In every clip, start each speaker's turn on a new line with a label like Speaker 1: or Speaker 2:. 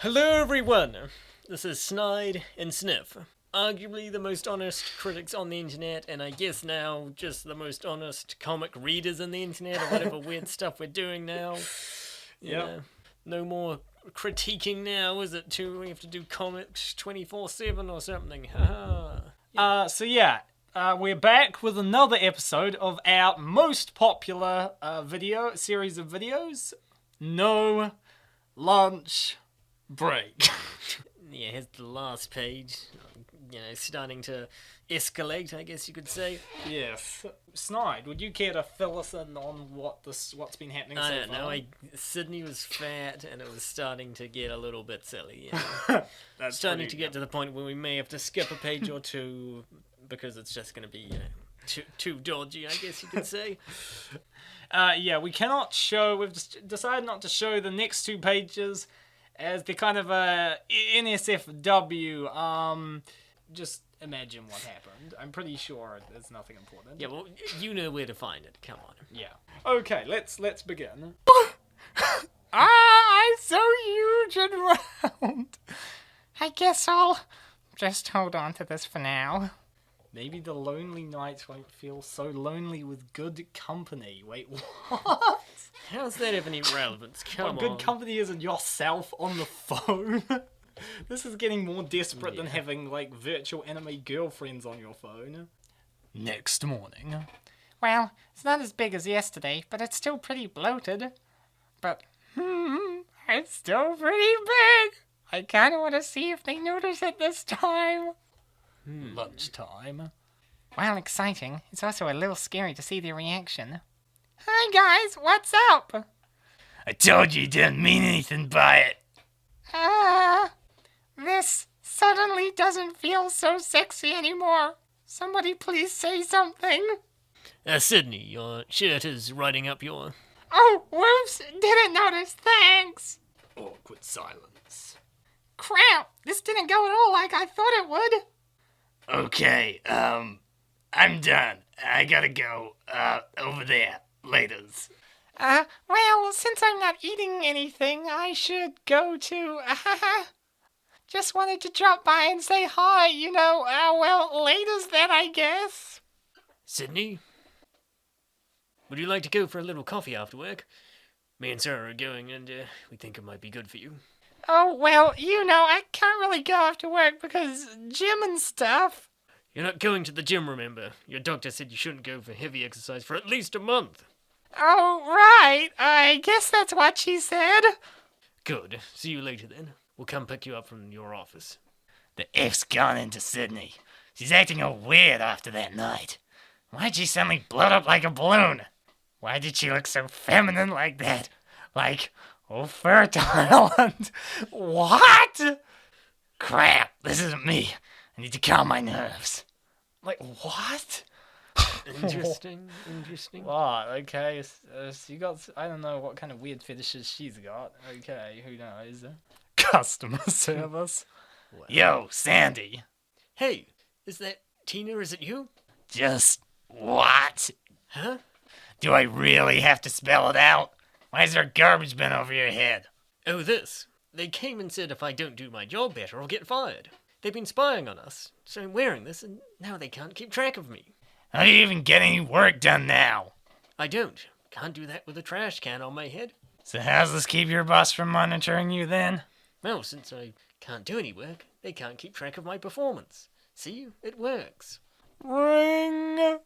Speaker 1: Hello everyone, this is Snide and Sniff, arguably the most honest critics on the internet, and I guess now just the most honest comic readers on the internet, or whatever weird stuff we're doing now.
Speaker 2: Yep.
Speaker 1: No more critiquing now, is it? We have to do comics 24/7 or something.
Speaker 2: We're back with another episode of our most popular series of videos, No Lunch Break.
Speaker 1: Yeah, here's the last page, starting to escalate, I guess you could say.
Speaker 2: Yes. Snide, would you care to fill us in on what's been happening so far?
Speaker 1: I don't know, Sydney was fat and it was starting to get a little bit silly. That's starting to get to the point where we may have to skip a page or two because it's just going to be too dodgy, I guess you could say.
Speaker 2: We cannot show, we've decided not to show the next two pages as the kind of a NSFW. Just imagine what happened. I'm pretty sure it's nothing important.
Speaker 1: Yeah, well, you know where to find it. Come on.
Speaker 2: Yeah. Okay, let's begin.
Speaker 3: I'm so huge and round. I guess I'll just hold on to this for now.
Speaker 2: Maybe the lonely nights won't feel so lonely with good company. Wait, what?
Speaker 1: How's that have any relevance? Come on.
Speaker 2: Good company isn't yourself on the phone. This is getting more desperate than having, virtual enemy girlfriends on your phone. Next morning.
Speaker 3: Well, it's not as big as yesterday, but it's still pretty bloated. But, it's still pretty big. I kind of want to see if they notice it this time.
Speaker 2: Lunchtime.
Speaker 3: While exciting, it's also a little scary to see their reaction. Hi guys, what's up?
Speaker 2: I told you didn't mean anything by it.
Speaker 3: This suddenly doesn't feel so sexy anymore. Somebody please say something.
Speaker 1: Sydney, your shirt is riding up your...
Speaker 3: Oh, whoops, didn't notice, thanks.
Speaker 2: Awkward silence.
Speaker 3: Crap, this didn't go at all like I thought it would.
Speaker 2: Okay, I'm done. I gotta go, over there. Laters.
Speaker 3: Well, since I'm not eating anything, I should go to, just wanted to drop by and say hi, laters then, I guess.
Speaker 1: Sydney? Would you like to go for a little coffee after work? Me and Sarah are going and, we think it might be good for you.
Speaker 3: Oh, well, I can't really go after work because gym and stuff.
Speaker 1: You're not going to the gym, remember? Your doctor said you shouldn't go for heavy exercise for at least a month.
Speaker 3: Oh, right. I guess that's what she said.
Speaker 1: Good. See you later then. We'll come pick you up from your office.
Speaker 4: The F's gone into Sydney. She's acting all weird after that night. Why'd she suddenly blow up like a balloon? Why did she look so feminine like that? Like, fertile and... What? Crap, this isn't me. I need to calm my nerves.
Speaker 2: What?
Speaker 1: Interesting.
Speaker 2: Wow, okay, you got... I don't know what kind of weird fetishes she's got. Okay, who knows? Customer service.
Speaker 4: Wow. Yo, Sandy.
Speaker 1: Hey, is that Tina? Is it you?
Speaker 4: Just what?
Speaker 1: Huh?
Speaker 4: Do I really have to spell it out? Why is there a garbage bin over your head?
Speaker 1: Oh, this. They came and said if I don't do my job better, I'll get fired. They've been spying on us, so I'm wearing this, and now they can't keep track of me.
Speaker 4: How do you even get any work done now?
Speaker 1: I don't. Can't do that with a trash can on my head.
Speaker 4: So how's this keep your boss from monitoring you then?
Speaker 1: Well, since I can't do any work, they can't keep track of my performance. See? It works.
Speaker 2: Ring!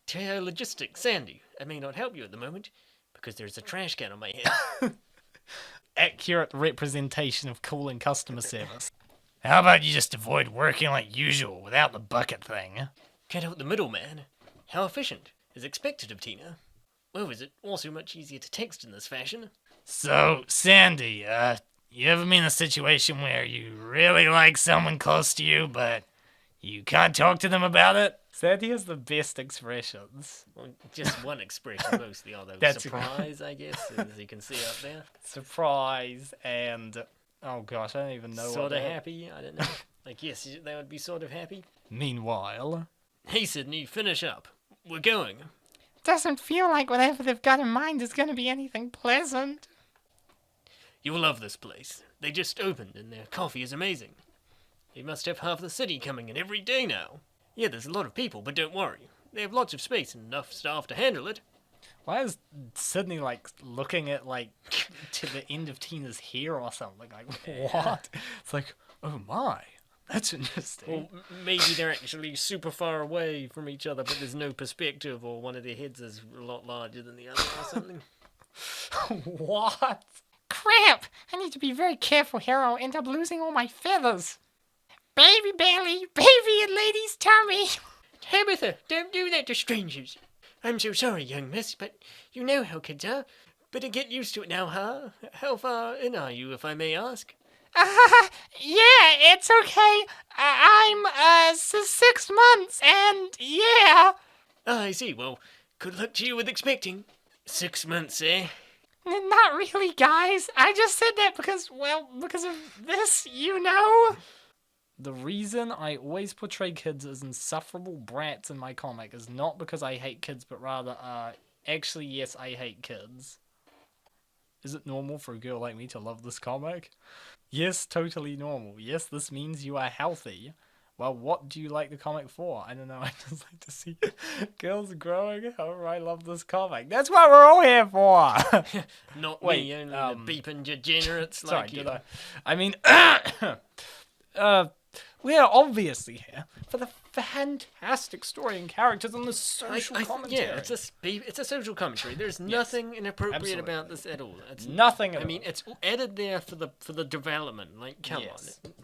Speaker 1: TR Logistics, Sandy. I may not help you at the moment, because there's a trash can on my head.
Speaker 2: Accurate representation of calling customer service.
Speaker 4: How about you just avoid working like usual without the bucket thing?
Speaker 1: Cut out the middleman. How efficient is expected of Tina. Well, is it also much easier to text in this fashion?
Speaker 4: So, Sandy, you ever been in a situation where you really like someone close to you, but you can't talk to them about it?
Speaker 2: Sandy has the best expressions.
Speaker 1: Well, just one expression mostly, although surprise, I guess, as you can see up there.
Speaker 2: Surprise and... Oh gosh, I don't even know
Speaker 1: Sort of happy, I don't know. Yes, they would be sort of happy.
Speaker 2: Meanwhile...
Speaker 1: Hey, Sydney, finish up. We're going.
Speaker 3: Doesn't feel like whatever they've got in mind is going to be anything pleasant.
Speaker 1: You'll love this place. They just opened, and their coffee is amazing. They must have half the city coming in every day now. Yeah, there's a lot of people, but don't worry. They have lots of space and enough staff to handle it.
Speaker 2: Why is Sydney, like, looking at, like, to the end of Tina's hair or something? Like, what? It's like, oh my, that's interesting.
Speaker 1: Well, maybe they're actually super far away from each other, but there's no perspective, or one of their heads is a lot larger than the other or something.
Speaker 2: What?
Speaker 3: Crap! I need to be very careful here or I'll end up losing all my feathers. Baby belly, baby in lady's tummy.
Speaker 1: Tabitha, don't do that to strangers. I'm so sorry, young miss, but you know how kids are. Better get used to it now, huh? How far in are you, if I may ask?
Speaker 3: Yeah, it's okay. I'm 6 months, and yeah.
Speaker 1: Ah, I see. Well, good luck to you with expecting. 6 months, eh?
Speaker 3: Not really, guys. I just said that because of this, you know?
Speaker 2: The reason I always portray kids as insufferable brats in my comic is not because I hate kids, but rather, actually, yes, I hate kids. Is it normal for a girl like me to love this comic? Yes, totally normal. Yes, this means you are healthy. Well, what do you like the comic for? I don't know, I just like to see girls growing. However, I love this comic. That's what we're all here for!
Speaker 1: Not
Speaker 2: Wait,
Speaker 1: me, only the beeping degenerates
Speaker 2: Sorry,
Speaker 1: like you.
Speaker 2: did I mean, we are obviously here for the fantastic story and characters and the social commentary.
Speaker 1: Yeah, it's a social commentary. There's nothing inappropriate about this at all. It's
Speaker 2: Nothing at
Speaker 1: I
Speaker 2: all.
Speaker 1: mean, it's added there for the development. Like, come
Speaker 2: Yes.
Speaker 1: on.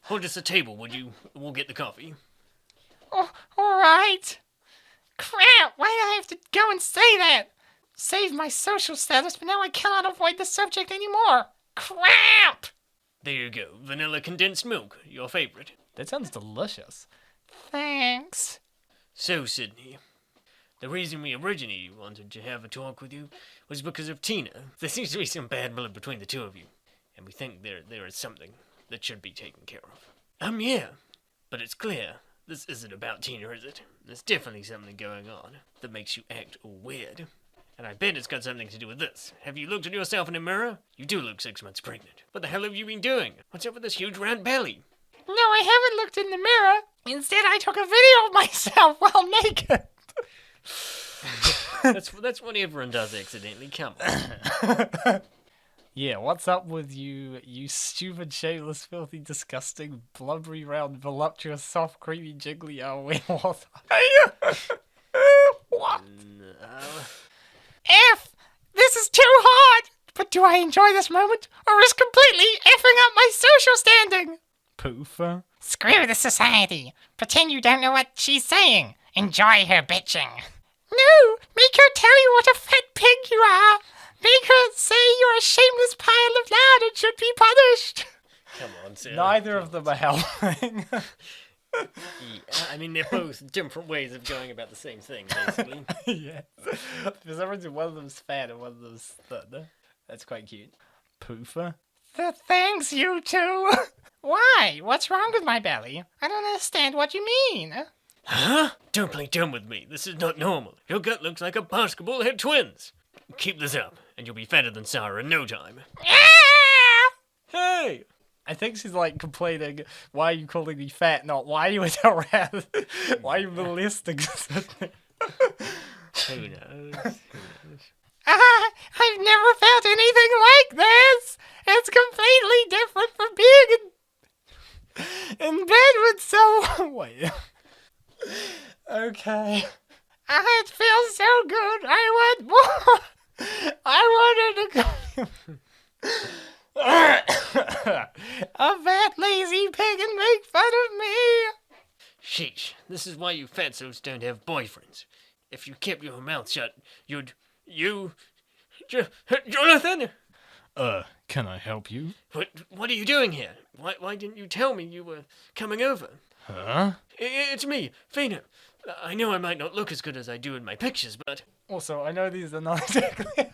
Speaker 1: Hold us a table, would you? We'll get the coffee.
Speaker 3: Oh, alright. Crap, why did I have to go and say that? Save my social status, but now I cannot avoid the subject anymore. Crap!
Speaker 1: There you go. Vanilla condensed milk, your favorite.
Speaker 2: That sounds delicious.
Speaker 3: Thanks.
Speaker 1: So, Sydney, the reason we originally wanted to have a talk with you was because of Tina. There seems to be some bad blood between the two of you, and we think there is something that should be taken care of. Yeah, but it's clear this isn't about Tina, is it? There's definitely something going on that makes you act all weird. And I bet it's got something to do with this. Have you looked at yourself in a mirror? You do look 6 months pregnant. What the hell have you been doing? What's up with this huge round belly?
Speaker 3: No, I haven't looked in the mirror. Instead, I took a video of myself while naked.
Speaker 1: That's what everyone does accidentally. Come on.
Speaker 2: Yeah, what's up with you stupid, shameless, filthy, disgusting, blubbery, round, voluptuous, soft, creamy, jiggly, what? What?
Speaker 3: F! This is too hard! But do I enjoy this moment, or risk completely effing up my social standing?
Speaker 2: Poof.
Speaker 3: Screw the society. Pretend you don't know what she's saying. Enjoy her bitching. No! Make her tell you what a fat pig you are! Make her say you're a shameless pile of lard and should be punished!
Speaker 1: Come on, Sarah.
Speaker 2: Neither of them are helping.
Speaker 1: Yeah, I mean, they're both different ways of going about the same thing, basically.
Speaker 2: Yeah. For some reason, one of them's fat and one of them's thin. That's quite cute. Poof.
Speaker 3: Thanks, you two! Why? What's wrong with my belly? I don't understand what you mean.
Speaker 1: Huh? Don't play dumb with me. This is not normal. Your gut looks like a basketball head twins. Keep this up, and you'll be fatter than Sarah in no time.
Speaker 3: Ah!
Speaker 2: Hey! I think she's like complaining, why are you calling me fat, not why are you around? Why are you molesting Sydney?
Speaker 1: Who knows?
Speaker 3: I've never felt anything like this! It's completely different from being in bed with someone.
Speaker 2: Wait. Okay.
Speaker 3: It feels so good. I want more. I wanted to go. A fat lazy pig and make fun of me.
Speaker 1: Sheesh, this is why you fatzos don't have boyfriends. If you kept your mouth shut, Jonathan?
Speaker 2: Can I help you?
Speaker 1: What are you doing here? Why didn't you tell me you were coming over?
Speaker 2: Huh?
Speaker 1: It's me, Fina. I know I might not look as good as I do in my pictures, but...
Speaker 2: Also, I know these are not exactly...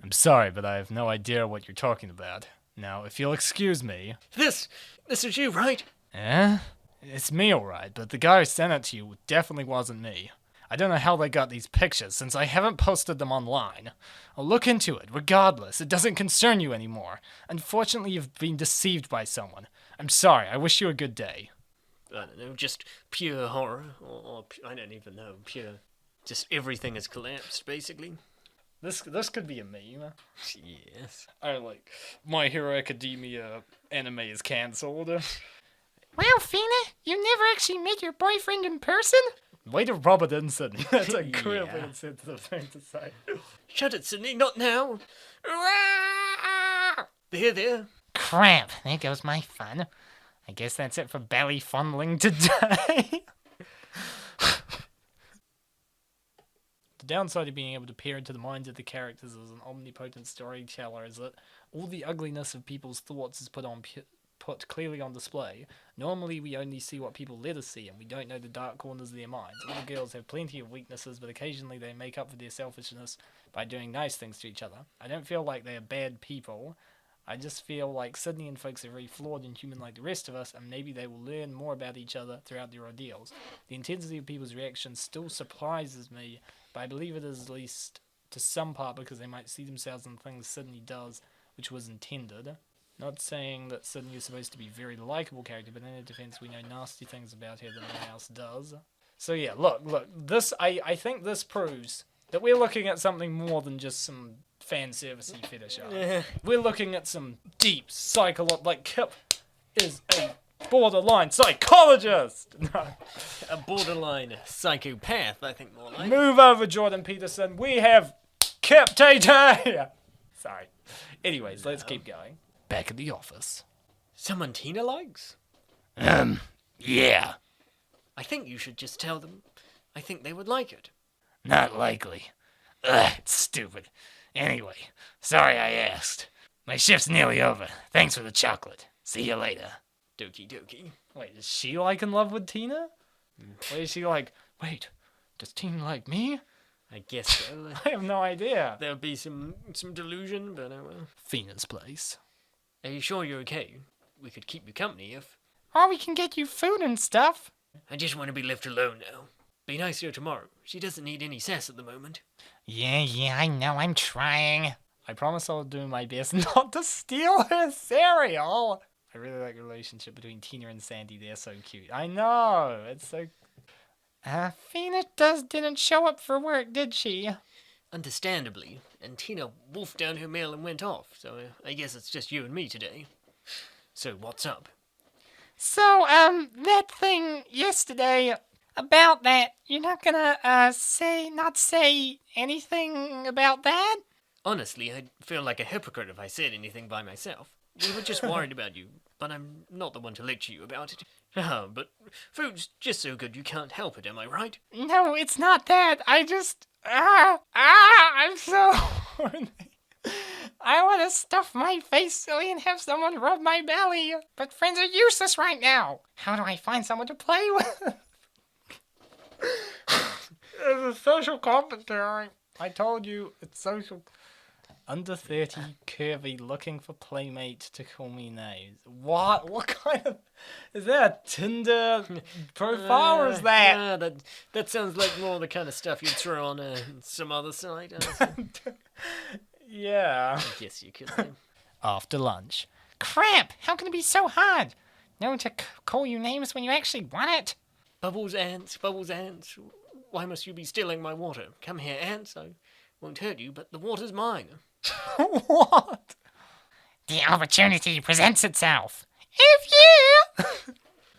Speaker 2: I'm sorry, but I have no idea what you're talking about. Now, if you'll excuse me...
Speaker 1: This is you, right?
Speaker 2: Eh? It's me, alright, but the guy who sent it to you definitely wasn't me. I don't know how they got these pictures, since I haven't posted them online. I'll look into it. Regardless, it doesn't concern you anymore. Unfortunately, you've been deceived by someone. I'm sorry. I wish you a good day.
Speaker 1: I don't know, just pure horror, or I don't even know, pure... Just everything has collapsed, basically.
Speaker 2: This could be a meme.
Speaker 1: Yes.
Speaker 2: Like, My Hero Academia anime is cancelled.
Speaker 3: Well, Fina, you never actually met your boyfriend in person?
Speaker 2: Way to rub it in, Sydney. That's a
Speaker 1: Yeah.
Speaker 2: incredibly insensitive thing to say.
Speaker 1: Shut it, Sydney, not now! There.
Speaker 4: Crap, there goes my fun. I guess that's it for belly fondling today.
Speaker 2: The downside of being able to peer into the minds of the characters as an omnipotent storyteller is that all the ugliness of people's thoughts is put clearly on display. Normally, we only see what people let us see, and we don't know the dark corners of their minds. All the girls have plenty of weaknesses, but occasionally they make up for their selfishness by doing nice things to each other. I don't feel like they are bad people. I just feel like Sydney and folks are very flawed and human like the rest of us, and maybe they will learn more about each other throughout their ordeals. The intensity of people's reactions still surprises me, but I believe it is at least to some part because they might see themselves in things Sydney does, which was intended. Not saying that Sydney is supposed to be a very likeable character, but in her defense, we know nasty things about her that no one else does. So yeah, look, this I think this proves that we're looking at something more than just some fan servicey fetish art. We're looking at some deep psychological, like Kip is a borderline psychologist. No.
Speaker 1: A borderline psychopath, I think more like.
Speaker 2: Move over, Jordan Peterson. We have Kip Tay-Tay. Sorry. Anyways, let's keep going. Back at the office.
Speaker 1: Someone Tina likes?
Speaker 4: Yeah,
Speaker 1: I think you should just tell them. I think they would like it.
Speaker 4: not likely. Ugh, it's stupid. Anyway, sorry I asked. My shift's nearly over. Thanks for the chocolate. See you later.
Speaker 1: Dokie dokie.
Speaker 2: Wait, is she like in love with Tina? Wait, is she like, wait, does Tina like me?
Speaker 1: I guess so.
Speaker 2: I have no idea.
Speaker 1: There'll be some delusion, but oh well.
Speaker 2: Fina's place.
Speaker 1: Are you sure you're okay? We could keep you company if...
Speaker 3: Or we can get you food and stuff.
Speaker 1: I just want to be left alone now. Be nice to her tomorrow. She doesn't need any sass at the moment.
Speaker 4: Yeah, I know, I'm trying.
Speaker 2: I promise I'll do my best not to steal her cereal. I really like the relationship between Tina and Sandy. They're so cute. I know. It's so...
Speaker 3: Fina didn't show up for work, did she?
Speaker 1: Understandably. And Tina wolfed down her mail and went off, so I guess it's just you and me today. So what's up?
Speaker 3: So, that thing yesterday about that, you're not gonna, not say anything about that?
Speaker 1: Honestly, I'd feel like a hypocrite if I said anything by myself. We were just worried about you, but I'm not the one to lecture you about it. But food's just so good you can't help it, am I right?
Speaker 3: No, it's not that. I just, I'm so horny. I want to stuff my face silly and have someone rub my belly. But friends are useless right now. How do I find someone to play with?
Speaker 2: It's a social commentary. I told you, it's social... Under 30, curvy, looking for playmate to call me names. What? What kind of... Is that a Tinder profile, or is that...
Speaker 1: That sounds like more the kind of stuff you'd throw on some other site.
Speaker 2: Yeah.
Speaker 1: I guess you could. Then.
Speaker 2: After lunch.
Speaker 3: Crap! How can it be so hard? No one to call you names when you actually want it.
Speaker 1: Bubbles, ants. Why must you be stealing my water? Come here, ants. I won't hurt you, but the water's mine.
Speaker 2: What?
Speaker 4: The opportunity presents itself.
Speaker 3: If you...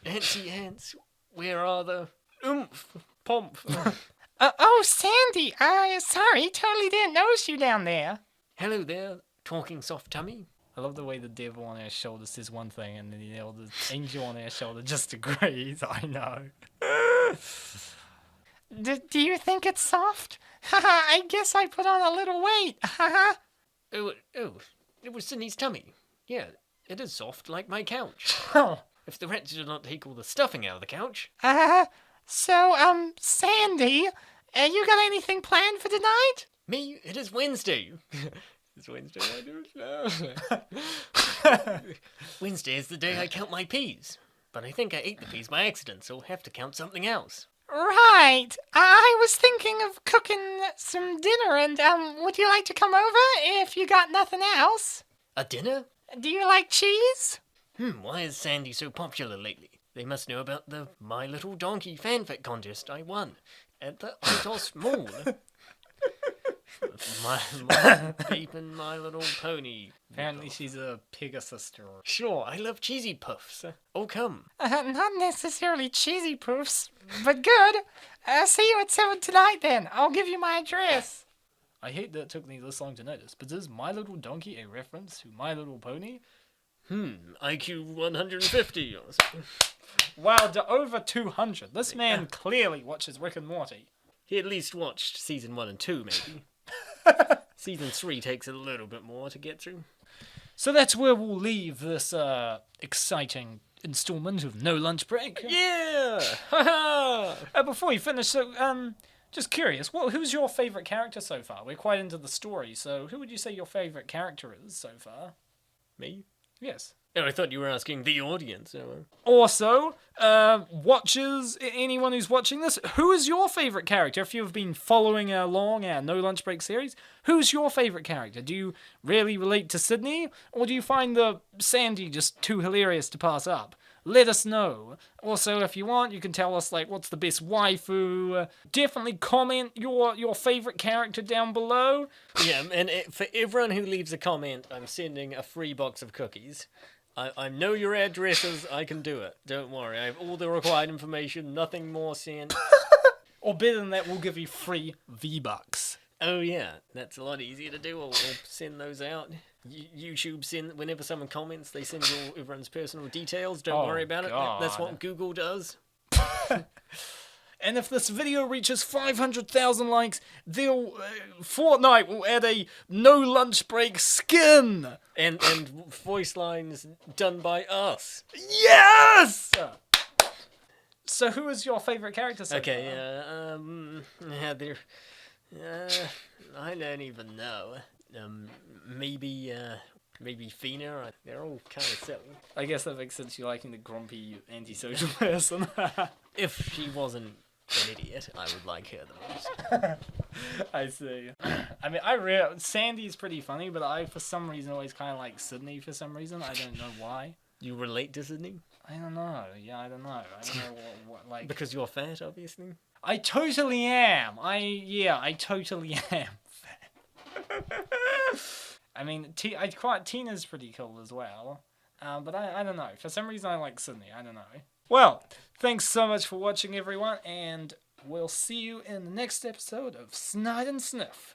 Speaker 1: Antsy ants, where are the oomph, pomp?
Speaker 3: oh, Sandy. Sorry, totally didn't notice you down there.
Speaker 1: Hello there, talking soft tummy.
Speaker 2: I love the way the devil on our shoulder says one thing and then the angel on our shoulder just agrees. I know.
Speaker 3: Do you think it's soft? Haha, I guess I put on a little weight. Haha.
Speaker 1: Oh, it was Sydney's tummy. Yeah, it is soft like my couch.
Speaker 2: Oh.
Speaker 1: If the rats did not take all the stuffing out of the couch.
Speaker 3: So, Sandy, you got anything planned for tonight?
Speaker 1: Me? It is Wednesday. It's Wednesday, I don't know. Wednesday is the day I count my peas. But I think I ate the peas by accident, so I'll have to count something else.
Speaker 3: Right. I was thinking of cooking some dinner, and would you like to come over if you got nothing else?
Speaker 1: A dinner?
Speaker 3: Do you like cheese?
Speaker 1: Why is Sandy so popular lately? They must know about the My Little Donkey fanfic contest I won at the Itos Mall. my beeping My Little Pony.
Speaker 2: Apparently she's a Pegasus girl.
Speaker 1: Sure, I love cheesy puffs. Oh, come.
Speaker 3: Not necessarily cheesy poofs, but good. See you at 7 tonight then. I'll give you my address.
Speaker 2: I hate that it took me this long to notice, but is My Little Donkey a reference to My Little Pony?
Speaker 1: IQ 150 or something.
Speaker 2: Wow, to over 200. This man clearly watches Rick and Morty.
Speaker 1: He at least watched season 1 and 2, maybe. Season 3 takes a little bit more to get through.
Speaker 2: So that's where we'll leave this exciting installment of No Lunch Break.
Speaker 1: Yeah! Ha
Speaker 2: Before we finish, so just curious, who's your favourite character so far? We're quite into the story, so who would you say your favourite character is so far?
Speaker 1: Me?
Speaker 2: Yes.
Speaker 1: Oh, I thought you were asking the audience.
Speaker 2: Also, watchers, anyone who's watching this, who is your favourite character? If you've been following along our No Lunch Break series, who's your favourite character? Do you really relate to Sydney, or do you find the Sandy just too hilarious to pass up? Let us know. Also, if you want, you can tell us, like, what's the best waifu. Definitely comment your favourite character down below.
Speaker 1: Yeah, and for everyone who leaves a comment, I'm sending a free box of cookies. I know your addresses, I can do it. Don't worry, I have all the required information, nothing more sent.
Speaker 2: Or better than that, we'll give you free V-Bucks.
Speaker 1: Oh yeah, that's a lot easier to do. We'll send those out. YouTube send whenever someone comments, they send you everyone's personal details. Don't worry about it. That's what Google does.
Speaker 2: And if this video reaches 500,000 likes, Fortnite will add a No Lunch Break skin.
Speaker 1: And voice lines done by us.
Speaker 2: Yes. So who is your favorite character so far?
Speaker 1: Yeah, I don't even know. Maybe Fina. They're all kind of silly.
Speaker 2: I guess that makes sense. You're liking the grumpy, antisocial person.
Speaker 1: If she wasn't an idiot, I would like her the most.
Speaker 2: I see. I mean, Sandy's pretty funny, but I, for some reason, always kind of like Sydney for some reason. I don't know why.
Speaker 1: You relate to Sydney?
Speaker 2: I don't know. Yeah, I don't know. I don't know what like...
Speaker 1: Because you're fat, obviously?
Speaker 2: I totally am. I totally am fat. I mean, Tina's pretty cool as well. But I don't know. For some reason, I like Sydney. I don't know. Well, thanks so much for watching, everyone, and we'll see you in the next episode of Snide and Sniff.